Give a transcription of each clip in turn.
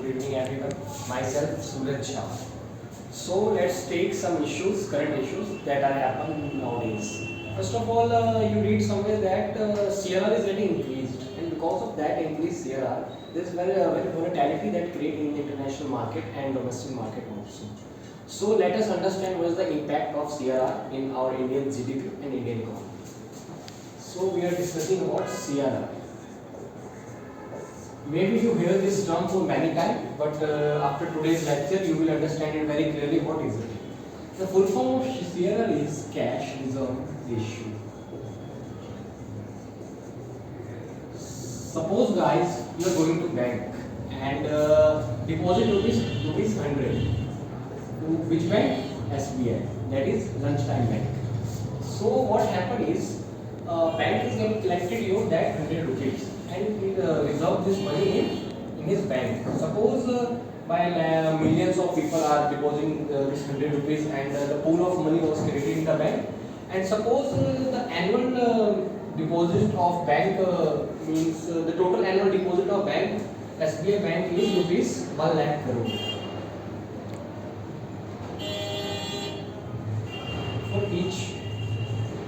Good evening everyone. Myself Suraj Shah. So let's take some issues, current issues that are happening nowadays. First of all, you read somewhere that CRR is getting increased, and because of that increased CRR, there is very volatility that create in the international market and domestic market also. So let us understand what is the impact of CRR in our Indian GDP and Indian economy. So we are discussing about CRR. Maybe you hear this term for many times, but after today's lecture, you will understand it very clearly what is it. The full form of CRR is Cash Reserve Ratio. Suppose guys, you are going to bank and deposit rupees 100 to which bank? SBI, that is lunchtime bank. So what happened is, bank is getting collected you that 100 rupees and he reserve this money in his bank. Suppose by millions of people are depositing this 100 rupees and the pool of money was created in the bank, and suppose the annual deposit of bank means the total annual deposit of bank SBI bank is rupees 1 lakh crore for each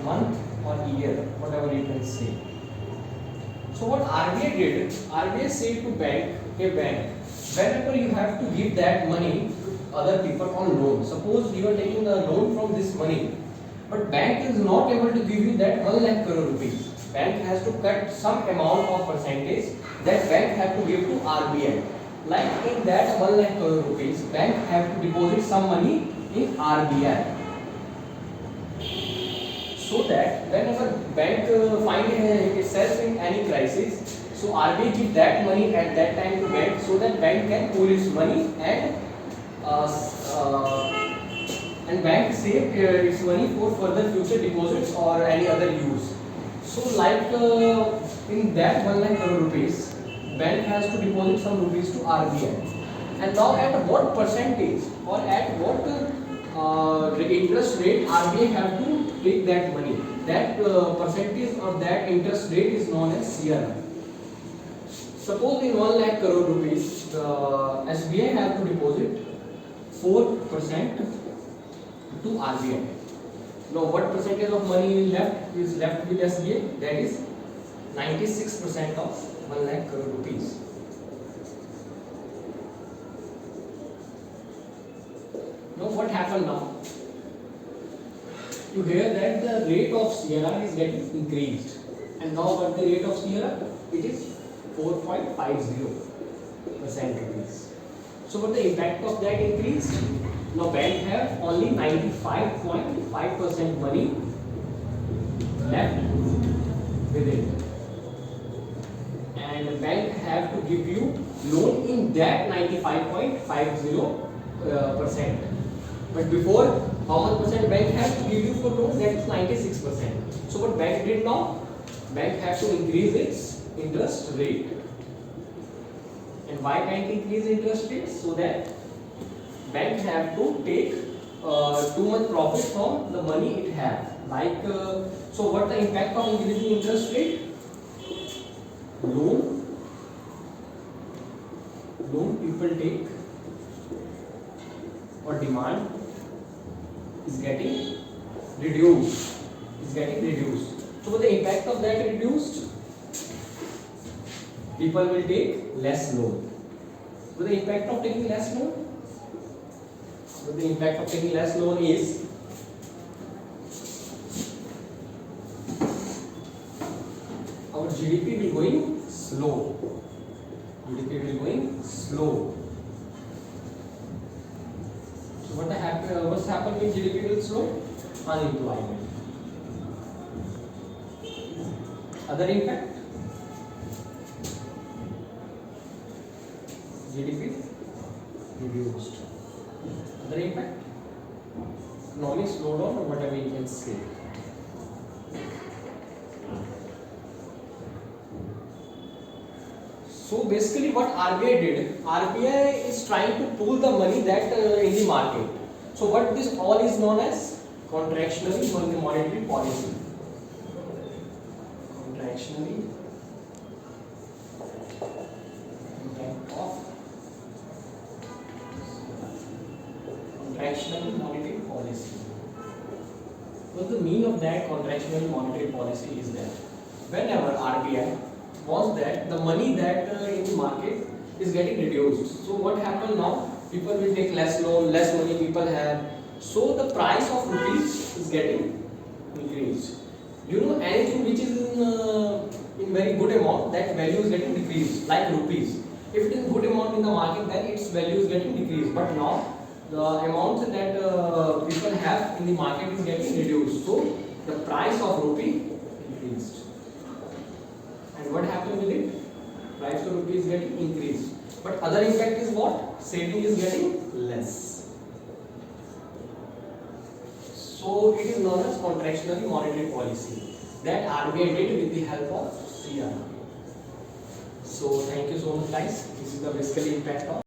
month or year, whatever you can say. So what RBI did, RBI said to bank, hey bank, whenever you have to give that money to other people on loan, suppose you are taking a loan from this money, but bank is not able to give you that 1 lakh crore rupees. Bank has to cut some amount of percentage that bank have to give to RBI. Like in that 1 lakh crore rupees, bank have to deposit some money in RBI. So that whenever bank find itself in any crisis, so RBI give that money at that time to bank, so that bank can pool its money and bank save its money for further future deposits or any other use. So like in that 1 lakh crore rupees, bank has to deposit some rupees to RBI. And now at what percentage or at what interest rate RBI have to take that money? That percentage or that interest rate is known as CRR. Suppose in 1 lakh crore rupees, the SBI have to deposit 4% to RBI. Now what percentage of money is left with SBI? That is 96% of 1 lakh crore rupees. Now what happened now? You hear that the rate of CRR is getting increased, and now what the rate of CRR? It is 4.50% rupees. So what the impact of that increase? Now bank have only 95.5% money left with it, and bank have to give you loan in that 95.50%. But before, how much percent bank has to give you for loan? That is 96%. So what bank did now? Bank has to increase its interest rate. And why bank increase interest rate? So that bank have to take too much profit from the money it have. Like so, what the impact of increasing interest rate? Loan people take or demand is getting reduced. So what the impact of that reduced? People will take less loan. What the impact of taking less loan? What the impact of taking less loan is our GDP will going slow. What's happened when GDP will slow? Unemployment. Other impact? GDP reduced. Other impact? Economic slowdown or whatever you can say. So basically what RBI did, RBI is trying to pool the money that in the market. So what this all is known as contractionary monetary policy. Contractionary impact of contractional monetary policy. Well, the meaning of that contractional monetary policy is that whenever RBI wants that the money that in the market is getting reduced. So what happened now? People will take less loan, less money people have. So the price of rupees is getting increased. You know, anything which is in very good amount, that value is getting decreased, like rupees. If it is good amount in the market, then its value is getting decreased. But now the amount that people have in the market is getting reduced. So the price of rupee increased. And what happened with it? Price of rupee is getting increased. But other impact is what? Saving is getting less. So it is known as contractionary monetary policy that RBI did with the help of CRR. So thank you so much guys. This is the basically impact of